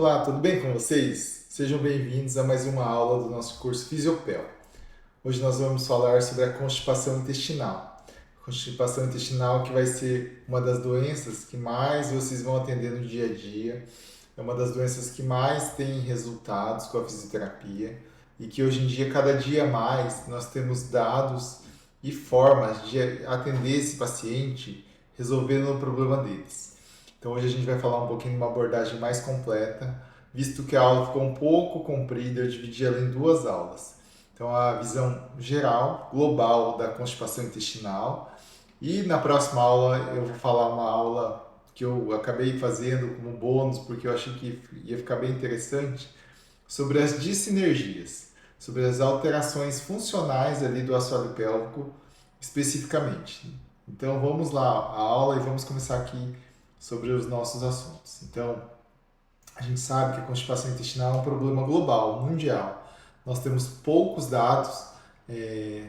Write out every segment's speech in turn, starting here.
Olá, tudo bem com vocês? Sejam bem-vindos a mais uma aula do nosso curso Fisiopel. Hoje nós vamos falar sobre a constipação intestinal. Constipação intestinal que vai ser uma das doenças que mais vocês vão atender no dia a dia. É uma das doenças que mais tem resultados com a fisioterapia e que hoje em dia, cada dia mais, nós temos dados e formas de atender esse paciente resolvendo o problema deles. Então hoje a gente vai falar um pouquinho de uma abordagem mais completa, visto que a aula ficou um pouco comprida, eu dividi ela em duas aulas. Então a visão geral, global da constipação intestinal, e na próxima aula eu vou falar uma aula que eu acabei fazendo como bônus, porque eu achei que ia ficar bem interessante, sobre as dissinergias, sobre as alterações funcionais ali do assoalho pélvico especificamente. Então vamos lá a aula e vamos começar aqui sobre os nossos assuntos. Então, a gente sabe que a constipação intestinal é um problema global, mundial. Nós temos poucos dados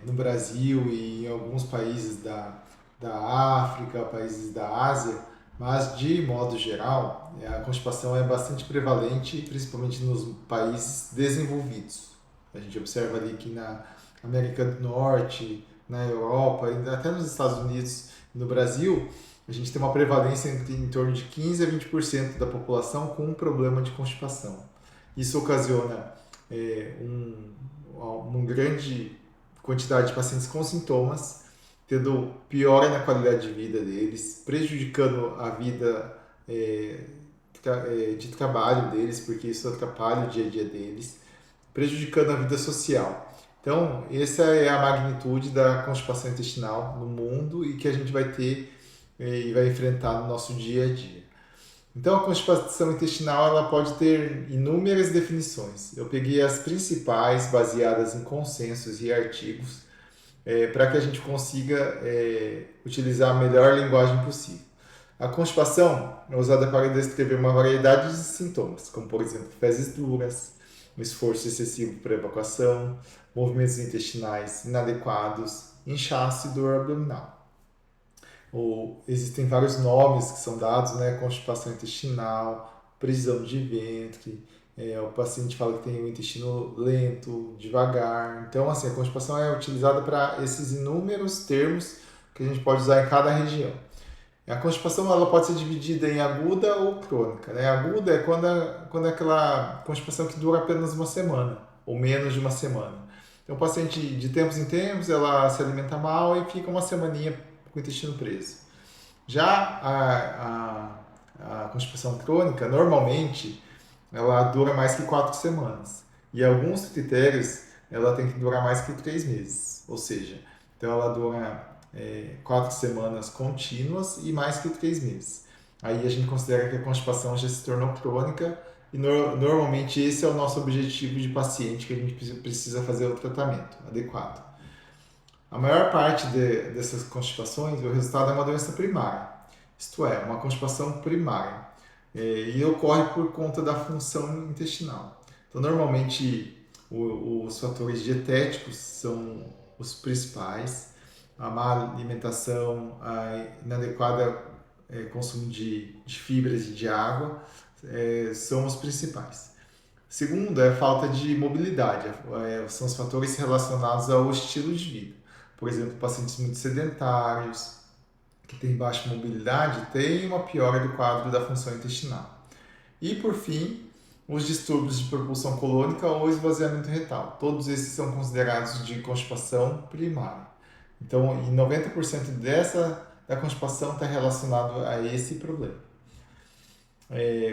no Brasil e em alguns países da África, países da Ásia, mas de modo geral, a constipação é bastante prevalente, principalmente nos países desenvolvidos. A gente observa ali que na América do Norte, na Europa, até nos Estados Unidos e no Brasil, a gente tem uma prevalência em torno de 15 a 20% da população com um problema de constipação. Isso ocasiona uma grande quantidade de pacientes com sintomas, tendo piora na qualidade de vida deles, prejudicando a vida de trabalho deles, porque isso atrapalha o dia a dia deles, prejudicando a vida social. Então, essa é a magnitude da constipação intestinal no mundo e que a gente vai ter e vai enfrentar no nosso dia a dia. Então, a constipação intestinal ela pode ter inúmeras definições. Eu peguei as principais, baseadas em consensos e artigos, para que a gente consiga utilizar a melhor linguagem possível. A constipação é usada para descrever uma variedade de sintomas, como, por exemplo, fezes duras, um esforço excessivo para evacuação, movimentos intestinais inadequados, inchaço e dor abdominal. Existem vários nomes que são dados, né? Constipação intestinal, prisão de ventre, o paciente fala que tem o intestino lento, devagar. Então, assim, a constipação é utilizada para esses inúmeros termos que a gente pode usar em cada região. A constipação ela pode ser dividida em aguda ou crônica. Né? Aguda é quando é aquela constipação que dura apenas uma semana, ou menos de uma semana. Então, o paciente, de tempos em tempos, ela se alimenta mal e fica uma semaninha com o intestino preso. Já a constipação crônica, normalmente, ela dura mais que 4 semanas. E alguns critérios, ela tem que durar mais que 3 meses. Ou seja, então ela dura 4 semanas contínuas e mais que 3 meses. Aí a gente considera que a constipação já se tornou crônica e normalmente esse é o nosso objetivo de paciente que a gente precisa fazer o tratamento adequado. A maior parte dessas constipações, o resultado é uma doença primária, isto é, uma constipação primária, e ocorre por conta da função intestinal. Então, normalmente, os fatores dietéticos são os principais, a má alimentação, a inadequada consumo de fibras e de água são os principais. Segundo, é a falta de mobilidade, são os fatores relacionados ao estilo de vida. Por exemplo, pacientes muito sedentários, que têm baixa mobilidade, têm uma piora do quadro da função intestinal. E, por fim, os distúrbios de propulsão colônica ou esvaziamento retal. Todos esses são considerados de constipação primária. Então, em 90% da constipação está relacionado a esse problema.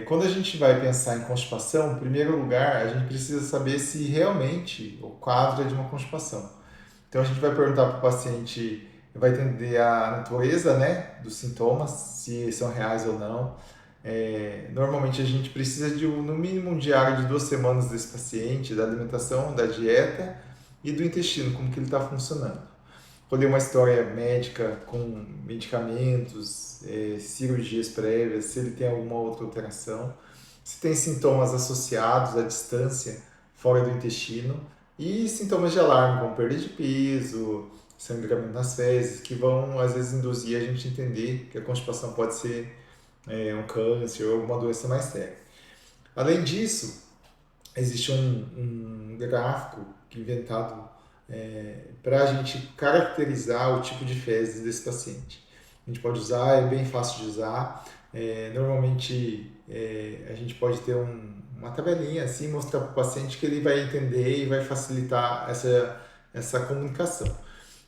Quando a gente vai pensar em constipação, em primeiro lugar, a gente precisa saber se realmente o quadro é de uma constipação. Então a gente vai perguntar para o paciente, vai entender a natureza, né, dos sintomas, se são reais ou não. Normalmente a gente precisa de no mínimo um diário de 2 semanas desse paciente, da alimentação, da dieta e do intestino, como que ele está funcionando. Poder uma história médica com medicamentos, cirurgias prévias, se ele tem alguma outra alteração, se tem sintomas associados à distância fora do intestino e sintomas de alarme, como perda de peso, sangramento nas fezes, que vão às vezes induzir a gente a entender que a constipação pode ser um câncer ou alguma doença mais séria. Além disso, existe um gráfico inventado para a gente caracterizar o tipo de fezes desse paciente. A gente pode usar, é bem fácil de usar. Normalmente a gente pode ter uma tabelinha assim, mostrar para o paciente que ele vai entender e vai facilitar essa comunicação.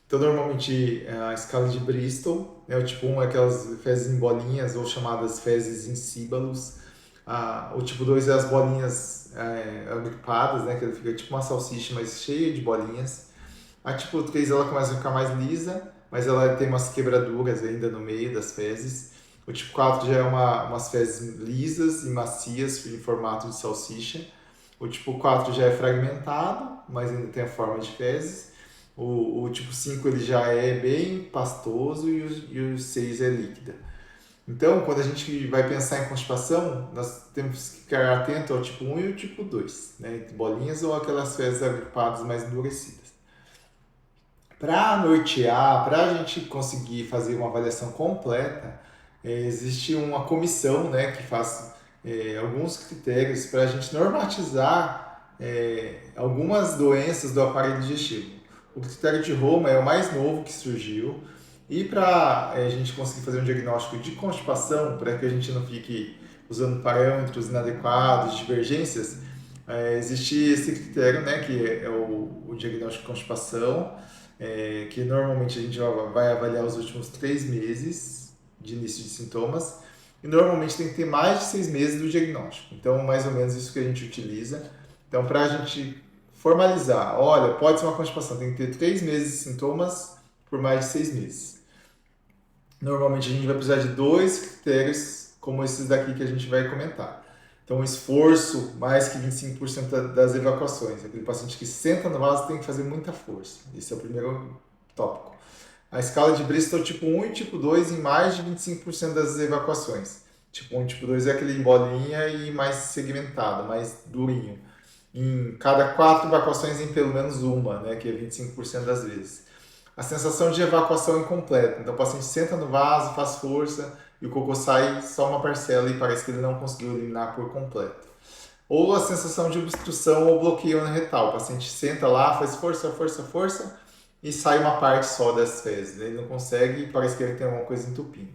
Então, normalmente a escala de Bristol, né, o tipo 1 é aquelas fezes em bolinhas ou chamadas fezes em síbalos. O tipo 2 é as bolinhas agripadas, né, que ele fica tipo uma salsicha, mas cheia de bolinhas. A tipo 3 ela começa a ficar mais lisa, mas ela tem umas quebraduras ainda no meio das fezes. O tipo 4 já é umas fezes lisas e macias em formato de salsicha. O tipo 4 já é fragmentado, mas ainda tem a forma de fezes. O tipo 5 ele já é bem pastoso e o 6 é líquida. Então, quando a gente vai pensar em constipação, nós temos que ficar atento ao tipo 1 e o tipo 2, né? Bolinhas ou aquelas fezes agrupadas mais endurecidas. Para nortear, para a gente conseguir fazer uma avaliação completa, existe uma comissão, né, que faz alguns critérios para a gente normatizar algumas doenças do aparelho digestivo. O critério de Roma é o mais novo que surgiu e para a gente conseguir fazer um diagnóstico de constipação, para que a gente não fique usando parâmetros inadequados, divergências, existe esse critério, né, que é o diagnóstico de constipação, que normalmente a gente vai avaliar os últimos 3 meses de início de sintomas, e normalmente tem que ter mais de 6 meses do diagnóstico. Então, mais ou menos isso que a gente utiliza. Então, para a gente formalizar, olha, pode ser uma constipação, tem que ter 3 meses de sintomas por mais de 6 meses. Normalmente a gente vai precisar de 2 critérios, como esses daqui que a gente vai comentar. Então, esforço mais que 25% das evacuações. Aquele paciente que senta no vaso tem que fazer muita força. Esse é o primeiro tópico. A escala de Bristol tipo 1 e tipo 2 em mais de 25% das evacuações. Tipo 1 e tipo 2 é aquele em bolinha e mais segmentado, mais durinho. Em cada 4 evacuações em pelo menos uma, né, que é 25% das vezes. A sensação de evacuação incompleta. Então o paciente senta no vaso, faz força e o cocô sai só uma parcela e parece que ele não conseguiu eliminar por completo. Ou a sensação de obstrução ou bloqueio retal. O paciente senta lá, faz força, força, força e sai uma parte só das fezes. Ele não consegue e parece que ele tem alguma coisa entupindo.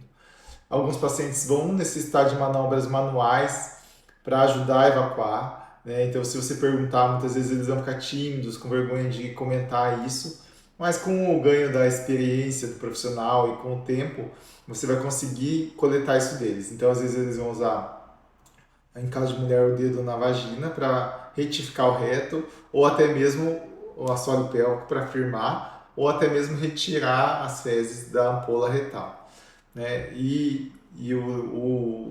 Alguns pacientes vão necessitar de manobras manuais para ajudar a evacuar, né? Então, se você perguntar, muitas vezes eles vão ficar tímidos, com vergonha de comentar isso, mas com o ganho da experiência do profissional e com o tempo, você vai conseguir coletar isso deles. Então, às vezes eles vão usar, em caso de mulher, o dedo na vagina para retificar o reto, ou até mesmo o assoalho pélvico para firmar, ou até mesmo retirar as fezes da ampola retal, né?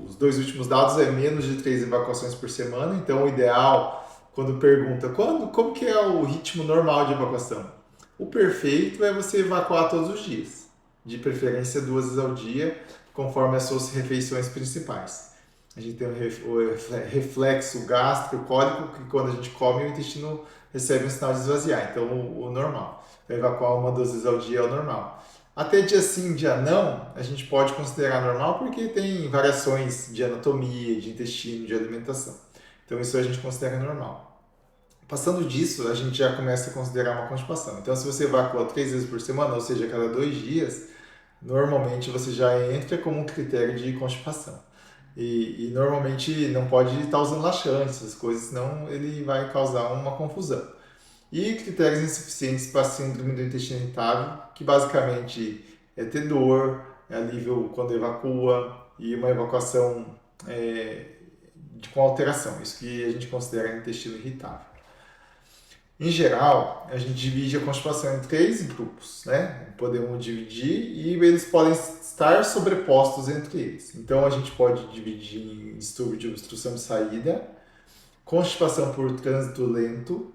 Os 2 últimos dados é menos de 3 evacuações por semana, então o ideal, quando pergunta como que é o ritmo normal de evacuação? O perfeito é você evacuar todos os dias, de preferência 2 vezes ao dia, conforme as suas refeições principais. A gente tem o reflexo gástrico, cólico, que quando a gente come o intestino recebe um sinal de esvaziar, então o normal. Evacuar 1 a 2 vezes ao dia é o normal. Até dia sim, dia não, a gente pode considerar normal porque tem variações de anatomia, de intestino, de alimentação. Então isso a gente considera normal. Passando disso, a gente já começa a considerar uma constipação. Então, se você evacua 3 vezes por semana, ou seja, a cada 2 dias, normalmente você já entra como um critério de constipação. E normalmente não pode estar usando laxante, essas coisas, senão ele vai causar uma confusão. E critérios insuficientes para síndrome do intestino irritável, que basicamente é ter dor, é alívio quando evacua e uma evacuação com alteração. Isso que a gente considera intestino irritável. Em geral, a gente divide a constipação em 3 grupos, né? Podemos dividir e eles podem estar sobrepostos entre eles. Então, a gente pode dividir em distúrbio de obstrução de saída, constipação por trânsito lento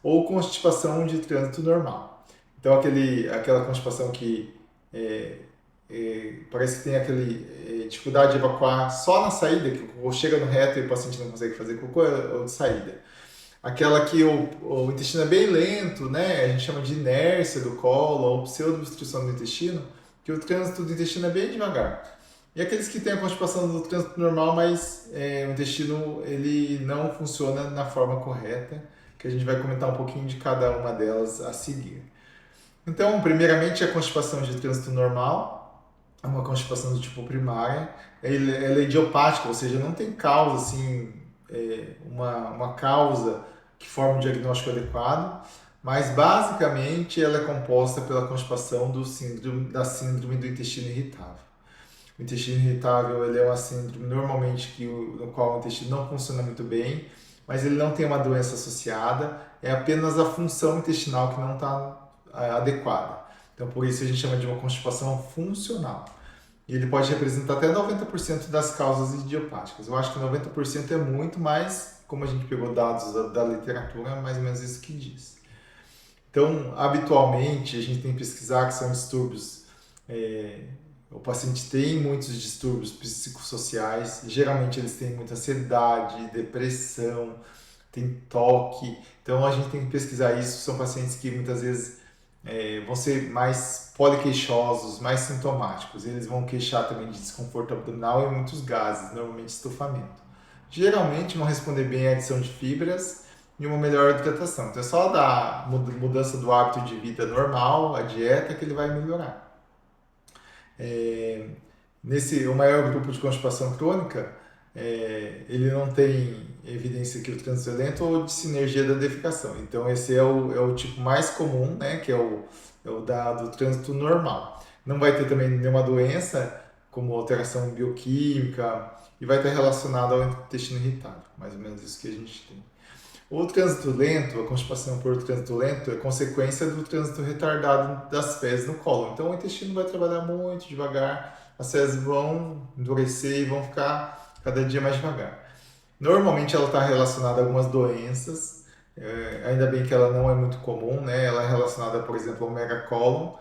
ou constipação de trânsito normal. Então, aquela constipação que parece que tem aquele dificuldade de evacuar só na saída, que o cocô chega no reto e o paciente não consegue fazer cocô, ou de saída. Aquela que o intestino é bem lento, né? A gente chama de inércia do colo ou pseudo-obstrução do intestino, que o trânsito do intestino é bem devagar. E aqueles que têm a constipação do trânsito normal, mas o intestino ele não funciona na forma correta, que a gente vai comentar um pouquinho de cada uma delas a seguir. Então, primeiramente, a constipação de trânsito normal é uma constipação do tipo primária. Ela é idiopática, ou seja, não tem causa, assim, uma causa que forma um diagnóstico adequado, mas basicamente ela é composta pela constipação da síndrome do intestino irritável. O intestino irritável ele é uma síndrome normalmente no qual o intestino não funciona muito bem, mas ele não tem uma doença associada, é apenas a função intestinal que não está adequada. Então, por isso a gente chama de uma constipação funcional. E ele pode representar até 90% das causas idiopáticas. Eu acho que 90% é muito, mas como a gente pegou dados da literatura, é mais ou menos isso que diz. Então, habitualmente, a gente tem que pesquisar que são distúrbios. O paciente tem muitos distúrbios psicossociais, geralmente eles têm muita ansiedade, depressão, tem toque. Então, a gente tem que pesquisar isso. São pacientes que muitas vezes vão ser mais poliqueixosos, mais sintomáticos. Eles vão queixar também de desconforto abdominal e muitos gases, normalmente estufamento. Geralmente vão responder bem à adição de fibras e uma melhor hidratação. Então é só dar mudança do hábito de vida normal, a dieta, que ele vai melhorar. É, o maior grupo de constipação crônica, ele não tem evidência que o trânsito é lento ou de sinergia da defecação. Então esse é o tipo mais comum, né, que é o do trânsito normal. Não vai ter também nenhuma doença, como alteração bioquímica, e vai estar relacionado ao intestino irritável, mais ou menos isso que a gente tem. O trânsito lento, a constipação por trânsito lento, é consequência do trânsito retardado das fezes no cólon. Então o intestino vai trabalhar muito devagar, as fezes vão endurecer e vão ficar cada dia mais devagar. Normalmente ela está relacionada a algumas doenças, ainda bem que ela não é muito comum, né? Ela é relacionada, por exemplo, ao megacólon.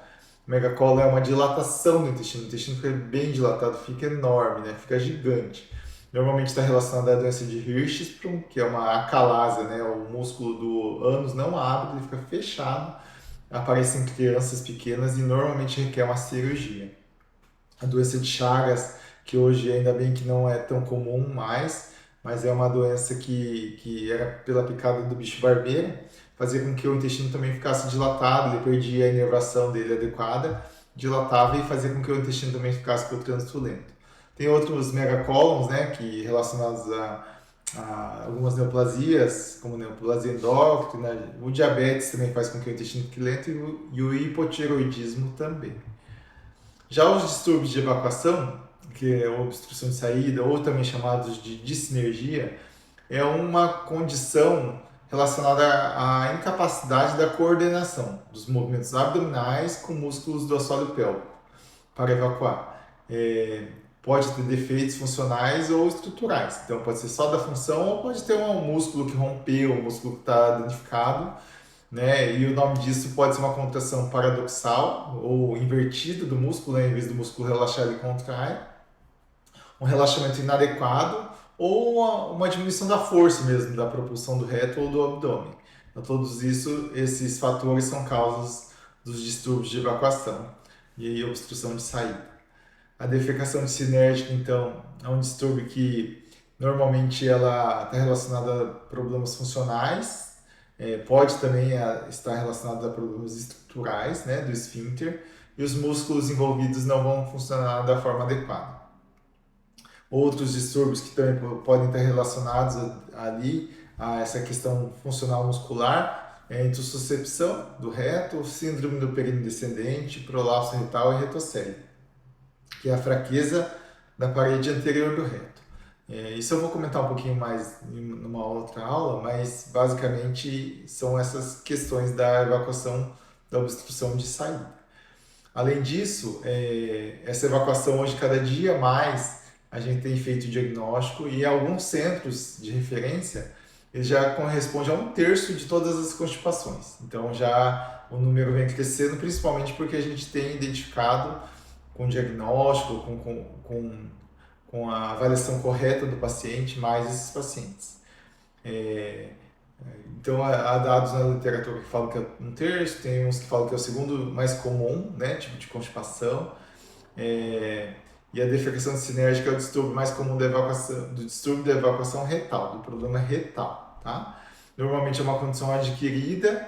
O megacólon é uma dilatação do intestino, o intestino fica bem dilatado, fica enorme, né? Fica gigante. Normalmente está relacionada à doença de Hirschsprung, que é uma acalásia, né? O músculo do ânus não abre, ele fica fechado, aparece em crianças pequenas e normalmente requer uma cirurgia. A doença de Chagas, que hoje ainda bem que não é tão comum mais, mas é uma doença que era pela picada do bicho barbeiro, fazia com que o intestino também ficasse dilatado, ele perdia a inervação dele adequada, dilatava e fazia com que o intestino também ficasse com o trânsito lento. Tem outros megacólons, né, que relacionados a algumas neoplasias, como neoplasia endócrina, o diabetes também faz com que o intestino fique lento e o hipotireoidismo também. Já os distúrbios de evacuação, que é a obstrução de saída, ou também chamados de dissinergia, é uma condição relacionada à incapacidade da coordenação dos movimentos abdominais com músculos do assoalho pélvico para evacuar. Pode ter defeitos funcionais ou estruturais, então pode ser só da função ou pode ter um músculo que rompeu, um músculo que está danificado, né? E o nome disso pode ser uma contração paradoxal ou invertida do músculo, né? Em vez do músculo relaxar, ele contrai, um relaxamento inadequado ou uma diminuição da força mesmo, da propulsão do reto ou do abdômen. Então, esses fatores são causas dos distúrbios de evacuação e obstrução de saída. A defecação dissinérgica, então, é um distúrbio que normalmente ela está relacionada a problemas funcionais, pode também estar relacionado a problemas estruturais, né, do esfíncter, e os músculos envolvidos não vão funcionar da forma adequada. Outros distúrbios que também podem estar relacionados ali a essa questão funcional muscular é a intussuscepção do reto, síndrome do períneo descendente, prolapso retal e retocélio, que é a fraqueza da parede anterior do reto. Isso eu vou comentar um pouquinho mais numa outra aula, mas basicamente são essas questões da evacuação da obstrução de saída. Além disso, essa evacuação hoje, cada dia mais, a gente tem feito diagnóstico e alguns centros de referência ele já corresponde a 1/3 de todas as constipações. Então já o número vem crescendo, principalmente porque a gente tem identificado com diagnóstico, com a avaliação correta do paciente, mais esses pacientes. É, então, há dados na literatura que falam que é 1/3, tem uns que falam que é o segundo mais comum, né, tipo de constipação. E a defecação sinérgica é o distúrbio mais comum da evacuação, do distúrbio da evacuação retal, do problema retal, tá? Normalmente é uma condição adquirida,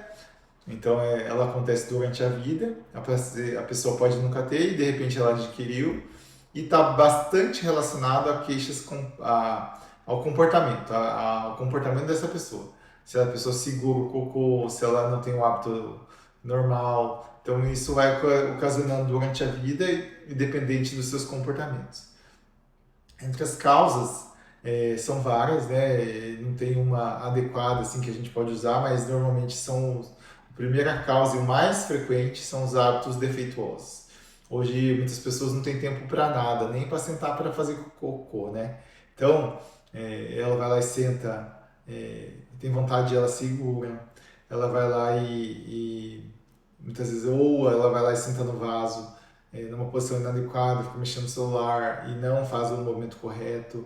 então ela acontece durante a vida, a pessoa pode nunca ter e de repente ela adquiriu, e está bastante relacionado a queixas ao comportamento, ao comportamento dessa pessoa. Se a pessoa segura o cocô, se ela não tem um hábito normal. Então isso vai ocasionando durante a vida, independente dos seus comportamentos. Entre as causas, são várias, né? Não tem uma adequada assim que a gente pode usar, mas normalmente a primeira causa e o mais frequente são os hábitos defeituosos. Hoje muitas pessoas não têm tempo para nada, nem para sentar para fazer cocô, né? Então ela vai lá e senta, tem vontade, ela segura, ela vai lá e muitas vezes ou ela vai lá e senta no vaso numa posição inadequada, fica mexendo no celular e não faz o movimento correto.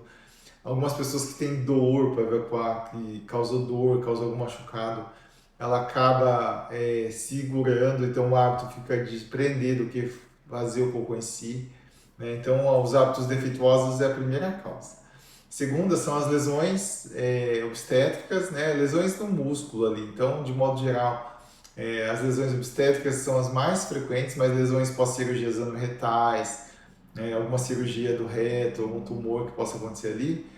Algumas pessoas que têm dor para evacuar, que causou dor, causou algum machucado, ela acaba segurando, então o hábito fica de prender do que fazer o cocô em si. Né? Então, os hábitos defeituosos é a primeira causa. Segunda são as lesões obstétricas, né? Lesões no músculo ali. Então, de modo geral, as lesões obstétricas são as mais frequentes, mas lesões pós-cirurgias anorretais, alguma cirurgia do reto, algum tumor que possa acontecer ali,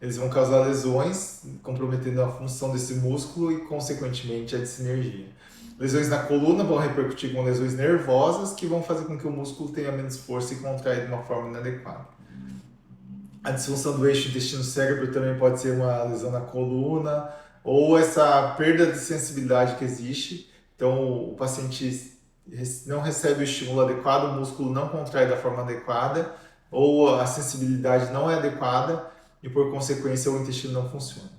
eles vão causar lesões, comprometendo a função desse músculo e, consequentemente, a dissinergia. Lesões na coluna vão repercutir com lesões nervosas que vão fazer com que o músculo tenha menos força e contraia de uma forma inadequada. A disfunção do eixo intestino-cérebro também pode ser uma lesão na coluna, ou essa perda de sensibilidade que existe. Então, o paciente não recebe o estímulo adequado, o músculo não contrai da forma adequada, ou a sensibilidade não é adequada e, por consequência, o intestino não funciona.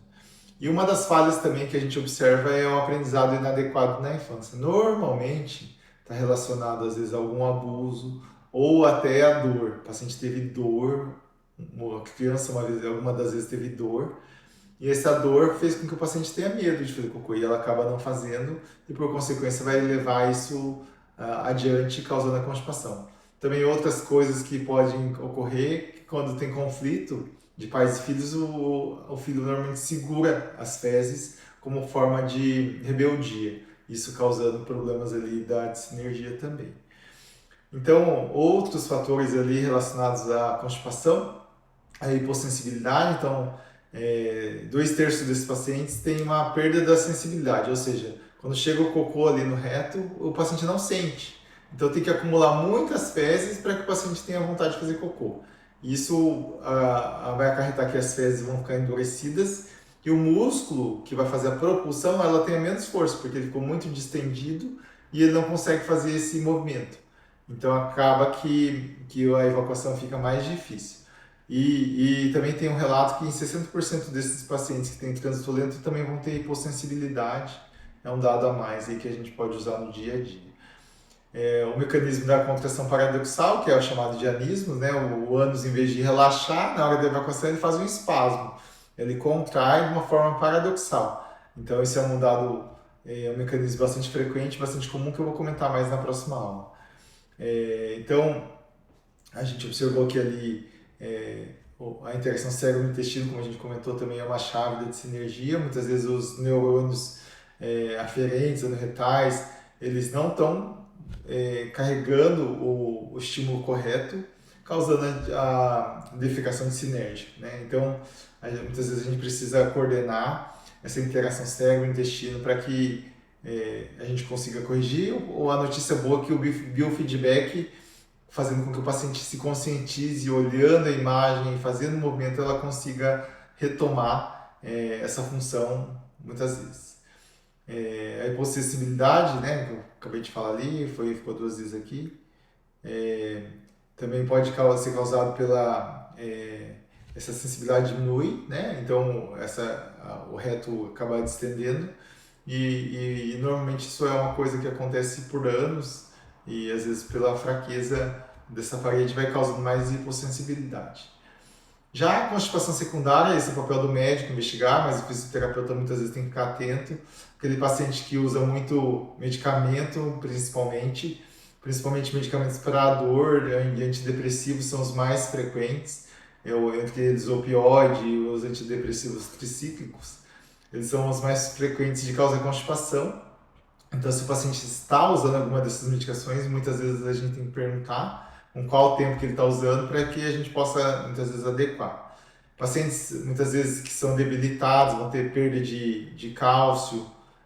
E uma das falhas também que a gente observa é o aprendizado inadequado na infância. Normalmente está relacionado, às vezes, a algum abuso ou até a dor. O paciente teve dor, a criança alguma das vezes teve dor, e essa dor fez com que o paciente tenha medo de fazer cocô e ela acaba não fazendo e, por consequência, vai levar isso adiante, causando a constipação. Também outras coisas que podem ocorrer, que quando tem conflito de pais e filhos, o filho normalmente segura as fezes como forma de rebeldia, isso causando problemas ali da dissinergia também. Então, outros fatores ali relacionados à constipação, a hipossensibilidade, então 2/3 desses pacientes têm uma perda da sensibilidade, ou seja, quando chega o cocô ali no reto, o paciente não sente. Então tem que acumular muitas fezes para que o paciente tenha vontade de fazer cocô. Isso vai acarretar que as fezes vão ficar endurecidas e o músculo que vai fazer a propulsão, ela tenha menos força, porque ele ficou muito distendido e ele não consegue fazer esse movimento. Então acaba que a evacuação fica mais difícil. E também tem um relato que em 60% desses pacientes que têm trânsito lento também vão ter hipossensibilidade. É um dado a mais aí que a gente pode usar no dia a dia. O mecanismo da contração paradoxal, que é o chamado de anismo, né? O ânus, em vez de relaxar, na hora da evacuação ele faz um espasmo. Ele contrai de uma forma paradoxal. Então esse é um dado, um mecanismo bastante frequente, bastante comum, que eu vou comentar mais na próxima aula. Então, a gente observou que ali a interação cérebro-intestino, como a gente comentou, também é uma chave da sinergia. Muitas vezes os neurônios aferentes, anorretais, eles não estão carregando o estímulo correto, causando a defecação sinérgica, né? Então, muitas vezes a gente precisa coordenar essa interação cérebro-intestino para que a gente consiga corrigir, ou a notícia boa é que o biofeedback, fazendo com que o paciente se conscientize, olhando a imagem, fazendo o movimento, ela consiga retomar essa função muitas vezes. A hipossensibilidade, né, que eu acabei de falar ali, ficou 2 vezes aqui, também pode ser causado pela essa sensibilidade diminui, né, então o reto acaba distendendo e normalmente isso é uma coisa que acontece por anos e às vezes pela fraqueza dessa parede vai causando mais hipossensibilidade. Já a constipação secundária, esse é o papel do médico investigar, mas o fisioterapeuta muitas vezes tem que ficar atento. Aquele paciente que usa muito medicamento, principalmente, principalmente medicamentos para dor e antidepressivos são os mais frequentes, entre eles o opioide e os antidepressivos tricíclicos, eles são os mais frequentes de causar constipação. Então, se o paciente está usando alguma dessas medicações, muitas vezes a gente tem que perguntar com qual tempo que ele está usando para que a gente possa, muitas vezes, adequar. Pacientes, muitas vezes, que são debilitados, vão ter perda de cálcio,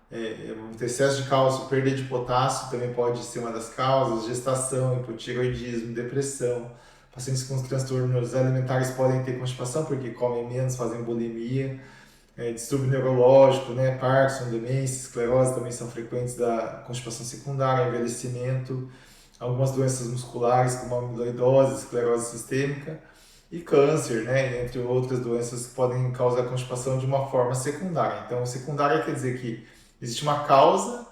vão ter excesso de cálcio, perda de potássio também pode ser uma das causas, gestação, hipotireoidismo, depressão. Pacientes com transtornos alimentares podem ter constipação porque comem menos, fazem bulimia. Distúrbio neurológico, né, Parkinson, demência, esclerose também são frequentes da constipação secundária, envelhecimento, algumas doenças musculares como a amiloidose, esclerose sistêmica e câncer, né, entre outras doenças que podem causar constipação de uma forma secundária. Então, secundária quer dizer que existe uma causa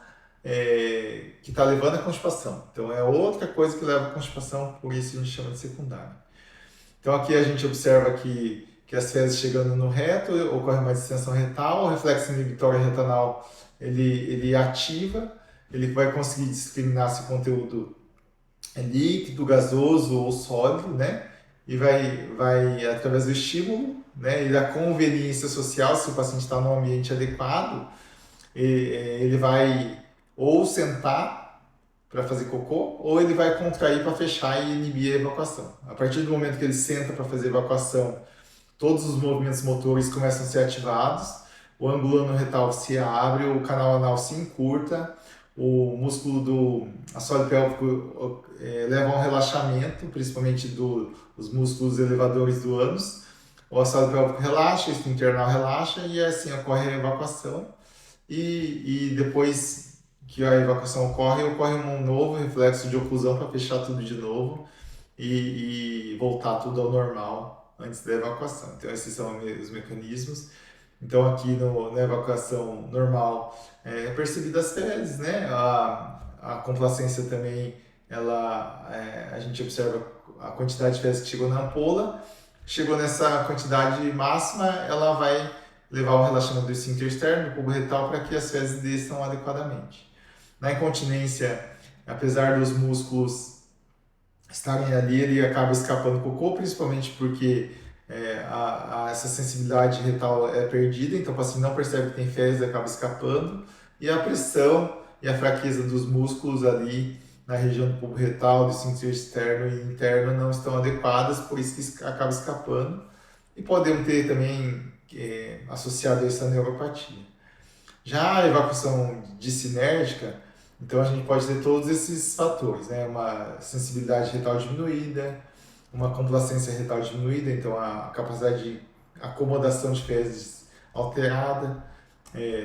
que está levando à constipação. Então, é outra coisa que leva à constipação, por isso a gente chama de secundária. Então, aqui a gente observa que as fezes chegando no reto, ocorre uma distensão retal, o reflexo inibitório retanal ele ativa, ele vai conseguir discriminar se o conteúdo é líquido, gasoso ou sólido, né? E vai através do estímulo, né? E da conveniência social, se o paciente está num ambiente adequado, ele vai ou sentar para fazer cocô, ou ele vai contrair para fechar e inibir a evacuação. A partir do momento que ele senta para fazer evacuação, todos os movimentos motores começam a ser ativados, o ângulo ano-retal se abre, o canal anal se encurta, o músculo do assoalho pélvico leva a um relaxamento, principalmente dos músculos elevadores do ânus. O assoalho pélvico relaxa, o esfíncter anal relaxa e assim ocorre a evacuação. E depois que a evacuação ocorre um novo reflexo de oclusão para fechar tudo de novo e voltar tudo ao normal antes da evacuação. Então, esses são os mecanismos. Então, aqui na evacuação normal, é percebida as fezes, né? A complacência também, a gente observa a quantidade de fezes que chegou na ampola. Chegou nessa quantidade máxima, ela vai levar ao relaxamento do esfíncter externo, do cubo retal, para que as fezes desçam adequadamente. Na incontinência, apesar dos músculos estarem ali, ele acaba escapando cocô, principalmente porque essa sensibilidade retal é perdida, então o paciente não percebe que tem fezes e acaba escapando, e a pressão e a fraqueza dos músculos ali na região do bulbo retal, do esfíncter externo e interno não estão adequadas, por isso que acaba escapando, e podemos ter também associado a essa neuropatia. Já a evacuação dissinérgica, então a gente pode ter todos esses fatores, né? Uma sensibilidade retal diminuída, uma complacência retal diminuída, então a capacidade de acomodação de fezes alterada,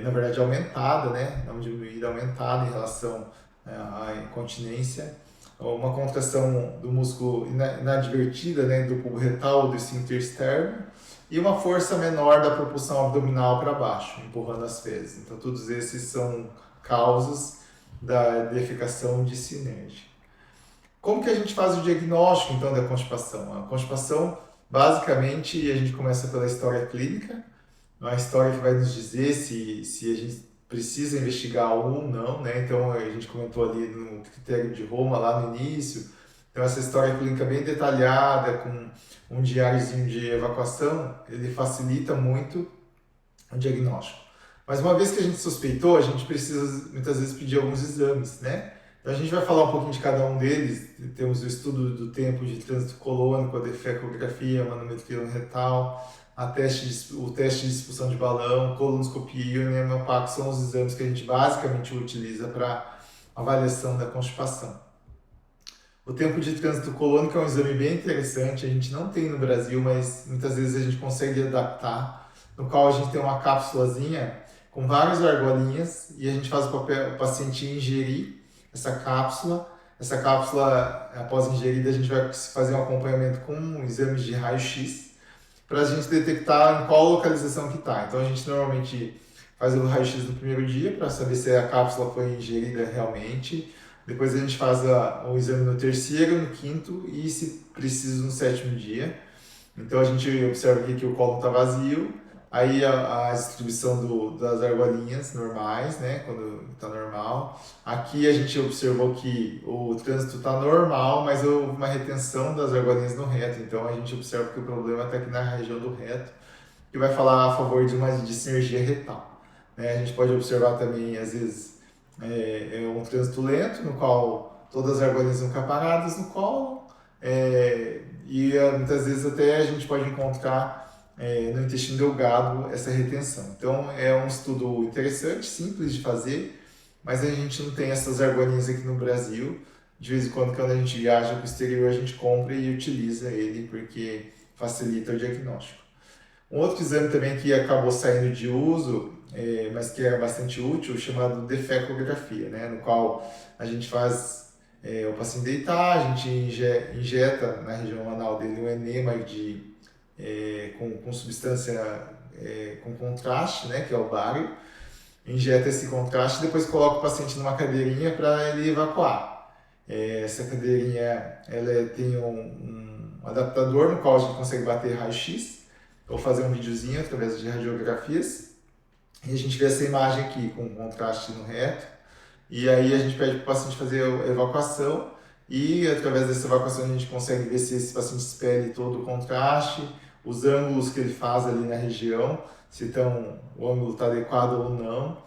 na verdade aumentada, né? Não diminuída, aumentada em relação à incontinência, uma contração do músculo inadvertida, né? Do cubo retal, do esfíncter externo, e uma força menor da propulsão abdominal para baixo, empurrando as fezes. Então, todos esses são causas da defecação dissinérgica. Como que a gente faz o diagnóstico, então, da constipação? A constipação, basicamente, a gente começa pela história clínica, uma história que vai nos dizer se a gente precisa investigar ou não, né? Então, a gente comentou ali no critério de Roma, lá no início. Então, essa história clínica bem detalhada, com um diáriozinho de evacuação, ele facilita muito o diagnóstico. Mas uma vez que a gente suspeitou, a gente precisa muitas vezes pedir alguns exames, né? Então a gente vai falar um pouquinho de cada um deles. Temos o estudo do tempo de trânsito colônico, a defecografia, a manometria retal, o teste de expulsão de balão, colonoscopia e o hemopacto são os exames que a gente basicamente utiliza para avaliação da constipação. O tempo de trânsito colônico é um exame bem interessante, a gente não tem no Brasil, mas muitas vezes a gente consegue adaptar, no qual a gente tem uma cápsulazinha com várias argolinhas e a gente faz o paciente ingerir essa cápsula. Essa cápsula, após ingerida, a gente vai fazer um acompanhamento com exames de raio-x para a gente detectar em qual localização que está. Então a gente normalmente faz o raio-x no primeiro dia para saber se a cápsula foi ingerida realmente. Depois a gente faz o exame no terceiro, no quinto e, se preciso, no sétimo dia. Então a gente observa aqui que o colo está vazio Aí a distribuição das argolinhas normais, né, quando está normal. Aqui a gente observou que o trânsito está normal, mas houve uma retenção das argolinhas no reto. Então a gente observa que o problema está aqui na região do reto, que vai falar a favor de uma dissinergia retal. Né? A gente pode observar também, às vezes, um trânsito lento, no qual todas as argolinhas vão ficar paradas no colo, e muitas vezes até a gente pode encontrar no intestino delgado essa retenção. Então é um estudo interessante, simples de fazer, mas a gente não tem essas argolinhas aqui no Brasil. De vez em quando a gente viaja para o exterior, a gente compra e utiliza ele porque facilita o diagnóstico. Um outro exame também que acabou saindo de uso, mas que é bastante útil, chamado defecografia, né? No qual a gente faz o paciente deitar, a gente injeta na região anal dele um enema com substância com contraste, né? Que é o bário. Injeta esse contraste e depois coloca o paciente numa cadeirinha para ele evacuar. Essa cadeirinha tem um adaptador no qual a gente consegue bater raio-x ou fazer um videozinho através de radiografias. E a gente vê essa imagem aqui com contraste no reto. E aí a gente pede para o paciente fazer a evacuação e através dessa evacuação a gente consegue ver se esse paciente expele todo o contraste, os ângulos que ele faz ali na região, se o ângulo está adequado ou não,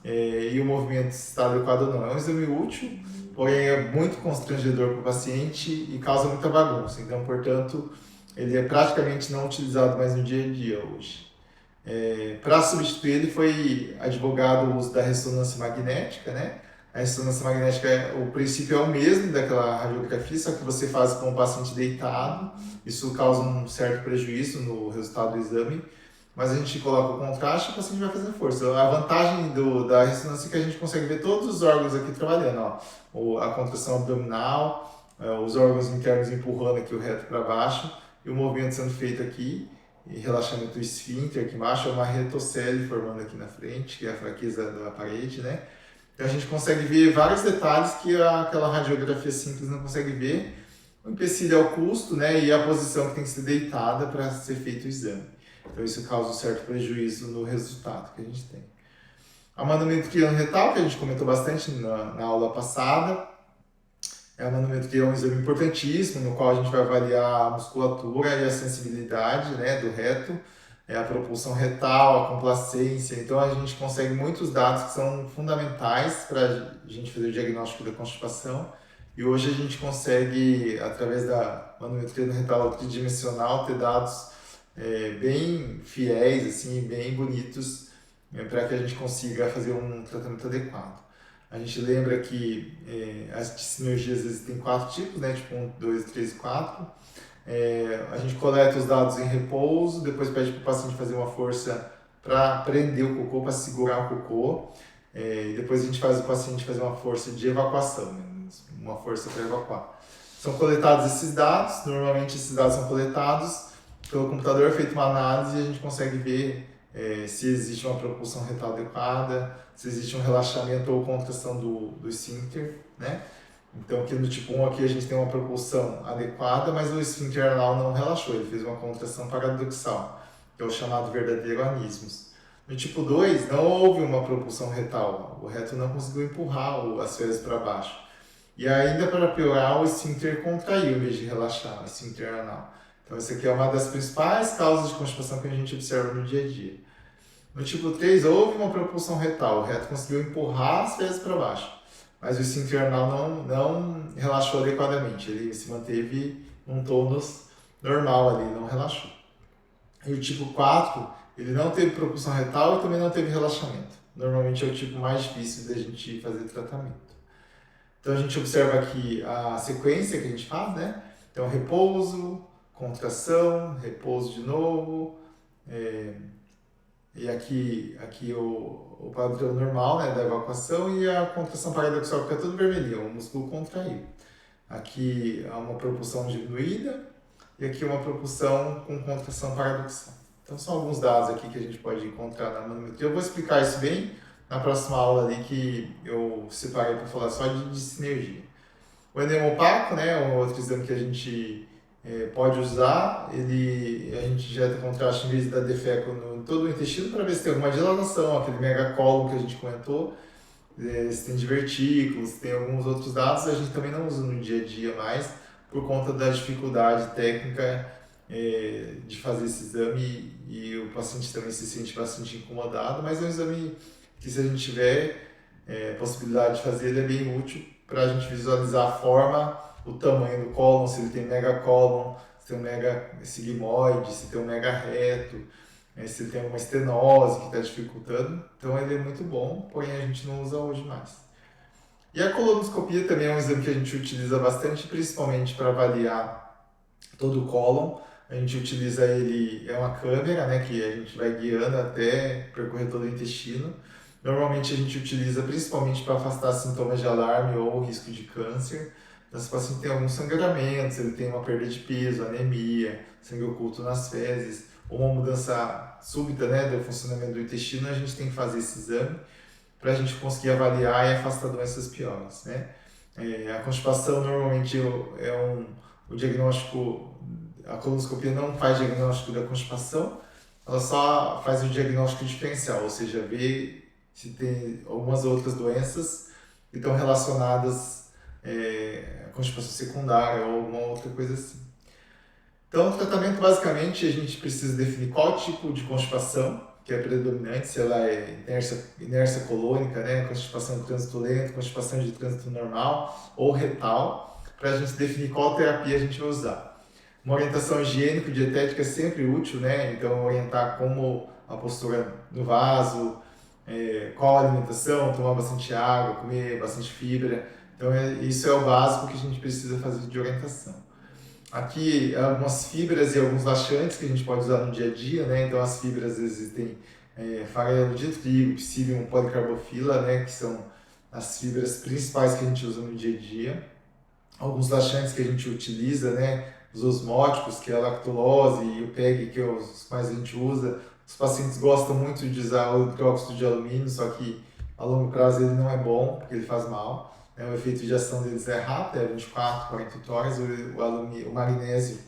e o movimento se está adequado ou não. É um exame útil, porém é muito constrangedor para o paciente e causa muita bagunça. Então, portanto, ele é praticamente não utilizado mais no dia a dia hoje. Para substituir ele foi advogado o uso da ressonância magnética, né? A ressonância magnética, o princípio é o mesmo daquela radiografia, só que você faz com o paciente deitado. Isso causa um certo prejuízo no resultado do exame, mas a gente coloca o contraste e o paciente vai fazer força. A vantagem da ressonância é que a gente consegue ver todos os órgãos aqui trabalhando, ó. A contração abdominal, os órgãos internos empurrando aqui o reto para baixo e o movimento sendo feito aqui, e relaxamento do esfíncter aqui embaixo, é uma retocele formando aqui na frente, que é a fraqueza da parede, né? Então a gente consegue ver vários detalhes que aquela radiografia simples não consegue ver. O empecilho é o custo, né? E a posição que tem que ser deitada para ser feito o exame. Então isso causa um certo prejuízo no resultado que a gente tem. A manometria retal, que a gente comentou bastante na aula passada, a manometria é um exame importantíssimo, no qual a gente vai avaliar a musculatura e a sensibilidade, né, do reto, a propulsão retal, a complacência. Então a gente consegue muitos dados que são fundamentais para a gente fazer o diagnóstico da constipação. E hoje a gente consegue, através da manometria retal tridimensional, ter dados bem fiéis, assim, bem bonitos, para que a gente consiga fazer um tratamento adequado. A gente lembra que as sinergias existem 4 tipos, né? Tipo 1, 2, 3 e 4. A gente coleta os dados em repouso, depois pede para o paciente fazer uma força para prender o cocô, para segurar o cocô. E depois a gente faz o paciente fazer uma força de evacuação, né? Uma força para evacuar. São coletados esses dados, normalmente esses dados são coletados pelo computador, é feita uma análise e a gente consegue ver se existe uma propulsão retal adequada, se existe um relaxamento ou contração do esfíncter, né? Então, aqui no tipo 1 aqui a gente tem uma propulsão adequada, mas o esfíncter anal não relaxou, ele fez uma contração paradoxal, que é o chamado verdadeiro anismos. No tipo 2, não houve uma propulsão retal, o reto não conseguiu empurrar as fezes para baixo. E ainda para piorar, o esfíncter contraiu em vez de relaxar, o esfíncter anal. Então, essa aqui é uma das principais causas de constipação que a gente observa no dia a dia. No tipo 3, houve uma propulsão retal, o reto conseguiu empurrar as fezes para baixo, mas o esfíncter anal não relaxou adequadamente, ele se manteve num tônus normal ali, não relaxou. E o tipo 4, ele não teve propulsão retal e também não teve relaxamento. Normalmente é o tipo mais difícil da gente fazer tratamento. Então a gente observa aqui a sequência que a gente faz, né? Então repouso, contração, repouso de novo, e aqui o padrão normal, né, da evacuação, e a contração paradoxal fica tudo vermelhinho, o músculo contraído. Aqui há uma propulsão diminuída e aqui uma propulsão com contração paradoxal. Então são alguns dados aqui que a gente pode encontrar na manometria. Eu vou explicar isso bem na próxima aula ali que eu separei para falar só de sinergia. O enema opaco, né, é um outro exame que a gente pode usar. A gente injeta contraste em vez da defeco no em todo o intestino para ver se tem alguma dilatação, aquele megacólon que a gente comentou, se tem divertículos, se tem alguns outros dados, a gente também não usa no dia a dia mais, por conta da dificuldade técnica de fazer esse exame e o paciente também se sente bastante incomodado, mas é um exame que, se a gente tiver possibilidade de fazer, ele é bem útil para a gente visualizar a forma, o tamanho do cólon, se ele tem megacólon, se tem um mega sigmoide, se tem um mega reto, se ele tem alguma estenose que está dificultando. Então ele é muito bom, porém a gente não usa hoje mais. E a colonoscopia também é um exame que a gente utiliza bastante, principalmente para avaliar todo o cólon. A gente utiliza ele, é uma câmera, né, que a gente vai guiando até percorrer todo o intestino. Normalmente a gente utiliza principalmente para afastar sintomas de alarme ou risco de câncer. Então, se o paciente tem alguns sangramentos, ele tem uma perda de peso, anemia, sangue oculto nas fezes, ou uma mudança súbita, né, do funcionamento do intestino, a gente tem que fazer esse exame para a gente conseguir avaliar e afastar doenças piores, né? A constipação normalmente o diagnóstico, a colonoscopia não faz diagnóstico da constipação, ela só faz o diagnóstico diferencial, ou seja, vê se tem algumas outras doenças que estão relacionadas à constipação secundária ou alguma outra coisa assim. Então, o tratamento, basicamente, a gente precisa definir qual tipo de constipação que é predominante, se ela é inércia colônica, né, constipação de trânsito lento, constipação de trânsito normal ou retal, para a gente definir qual terapia a gente vai usar. Uma orientação higiênico-dietética é sempre útil, né? Então, orientar como a postura no vaso, qual a alimentação, tomar bastante água, comer bastante fibra. Então, isso é o básico que a gente precisa fazer de orientação. Aqui, algumas fibras e alguns laxantes que a gente pode usar no dia a dia, né? Então, as fibras existem farelo de trigo, Psyllium polycarbofila, né? Que são as fibras principais que a gente usa no dia a dia. Alguns laxantes que a gente utiliza, né? Os osmóticos, que é a lactulose, e o PEG, que é os mais a gente usa. Os pacientes gostam muito de usar o hidróxido de alumínio, só que a longo prazo ele não é bom, porque ele faz mal. O efeito de ação deles é rápido, é 24, 48 horas, o magnésio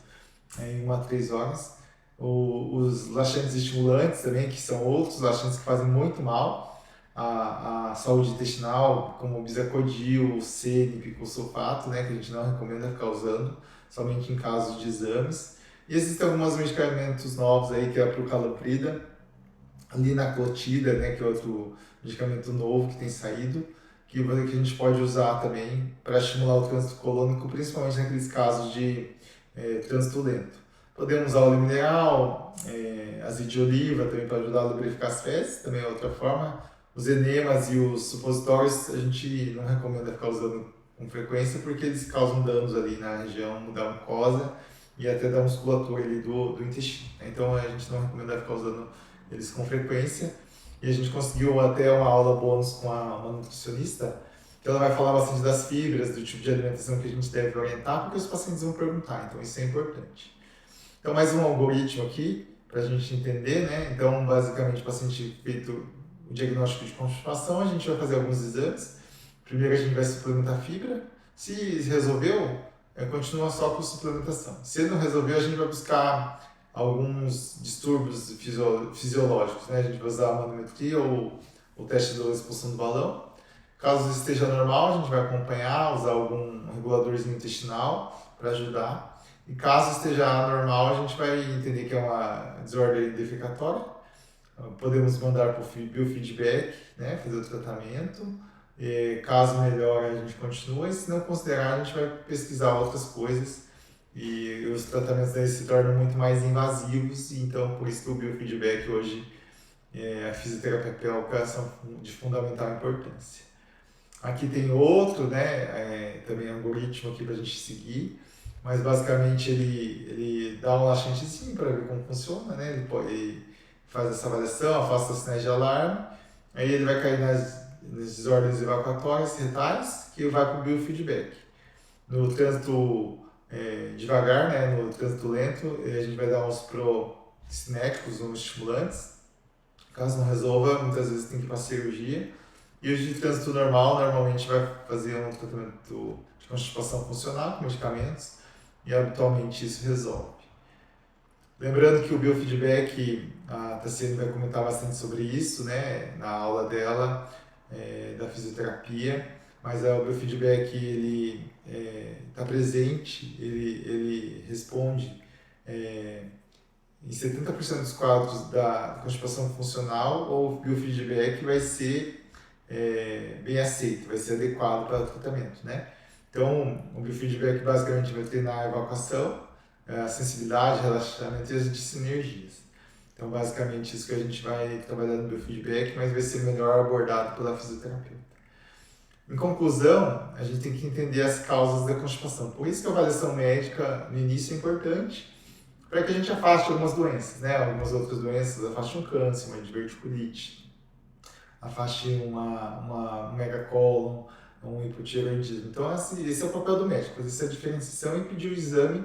em 1 a 3 horas. Os laxantes estimulantes também, que são outros laxantes que fazem muito mal à saúde intestinal, como o bisacodyl, o C, nipiculsulfato, né, que a gente não recomenda ficar usando, somente em casos de exames. E existem alguns medicamentos novos aí, que é a procalciprida, linaclotida, né, que é outro medicamento novo que tem saído, que a gente pode usar também para estimular o trânsito colônico, principalmente naqueles casos de trânsito lento. Podemos usar óleo mineral, azeite de oliva também para ajudar a lubrificar as fezes, também é outra forma. Os enemas e os supositórios a gente não recomenda ficar usando com frequência, porque eles causam danos ali na região da mucosa e até da musculatura ali do intestino. Então a gente não recomenda ficar usando eles com frequência. E a gente conseguiu até uma aula bônus com uma nutricionista, que ela vai falar bastante das fibras, do tipo de alimentação que a gente deve orientar, porque os pacientes vão perguntar, então isso é importante. Então, mais um algoritmo aqui, para a gente entender, né? Então, basicamente, o paciente feito o diagnóstico de constipação, a gente vai fazer alguns exames. Primeiro, a gente vai suplementar fibra. Se resolveu, continua só com suplementação. Se não resolveu, a gente vai buscar alguns distúrbios fisiológicos, né? A gente vai usar a manometria ou o teste da expulsão do balão. Caso esteja normal, a gente vai acompanhar, usar algum reguladorzinho intestinal para ajudar. E caso esteja anormal, a gente vai entender que é uma desordem defecatória. Podemos mandar para o biofeedback, né? Fazer o tratamento. E, caso melhore, a gente continua. E se não considerar, a gente vai pesquisar outras coisas. E os tratamentos daí se tornam muito mais invasivos, então por isso que o biofeedback hoje, a fisioterapia pélvica são de fundamental importância. Aqui tem outro, né, também algoritmo aqui para a gente seguir, mas basicamente ele dá um laxantezinho para ver como funciona, né, ele faz essa avaliação, afasta os sinais de alarme, aí ele vai cair nas desordens evacuatórias retais, que vai para o biofeedback. No trânsito devagar, né, no trânsito lento, a gente vai dar uns procinéticos, uns estimulantes. Caso não resolva, muitas vezes tem que ir para cirurgia. E os de trânsito normal, normalmente vai fazer um tratamento de constipação funcional com medicamentos e habitualmente isso resolve. Lembrando que o biofeedback, a Tassiane vai comentar bastante sobre isso, né, na aula dela, da fisioterapia, mas o biofeedback, ele está presente, ele responde em 70% dos quadros da constipação funcional, ou o biofeedback vai ser bem aceito, vai ser adequado para o tratamento, né? Então, o biofeedback basicamente vai ter na evacuação, a sensibilidade, relaxamento e as dissinergias. Então, basicamente, isso que a gente vai trabalhar no biofeedback, mas vai ser melhor abordado pela fisioterapeuta. Em conclusão, a gente tem que entender as causas da constipação. Por isso que a avaliação médica no início é importante, para que a gente afaste algumas doenças, né? Algumas outras doenças, afaste um câncer, uma diverticulite, afaste um megacólon, um hipotireoidismo. Então, esse é o papel do médico, fazer essa diferenciação e pedir o exame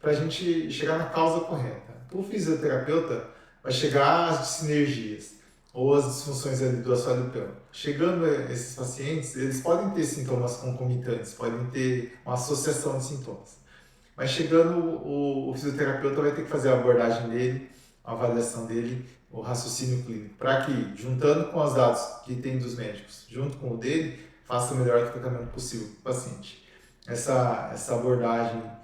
para a gente chegar na causa correta. O fisioterapeuta vai chegar às sinergias ou às disfunções ali do assoalho pélvico. Chegando a esses pacientes, eles podem ter sintomas concomitantes, podem ter uma associação de sintomas. Mas chegando, o fisioterapeuta vai ter que fazer a abordagem dele, a avaliação dele, o raciocínio clínico, para que, juntando com os dados que tem dos médicos, junto com o dele, faça o melhor tratamento possível para o paciente. Essa abordagem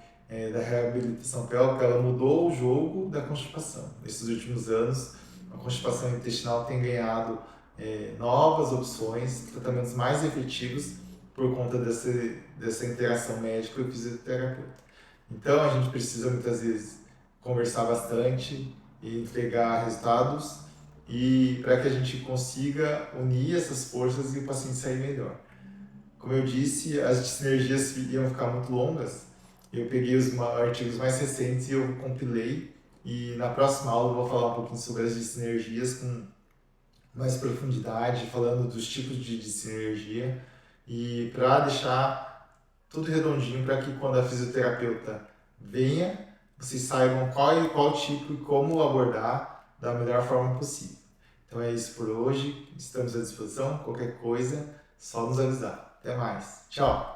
da reabilitação pélvica, ela mudou o jogo da constipação. Nesses últimos anos, a constipação intestinal tem ganhado novas opções, tratamentos mais efetivos por conta dessa interação médico e fisioterapeuta. Então, a gente precisa muitas vezes conversar bastante e entregar resultados, e para que a gente consiga unir essas forças e o paciente sair melhor. Como eu disse, as sinergias iam ficar muito longas. Eu peguei os artigos mais recentes e eu compilei, e na próxima aula eu vou falar um pouquinho sobre as sinergias com mais profundidade, falando dos tipos de sinergia, e para deixar tudo redondinho para que quando a fisioterapeuta venha, vocês saibam qual tipo e como abordar da melhor forma possível. Então é isso por hoje, estamos à disposição, qualquer coisa, só nos avisar. Até mais, tchau!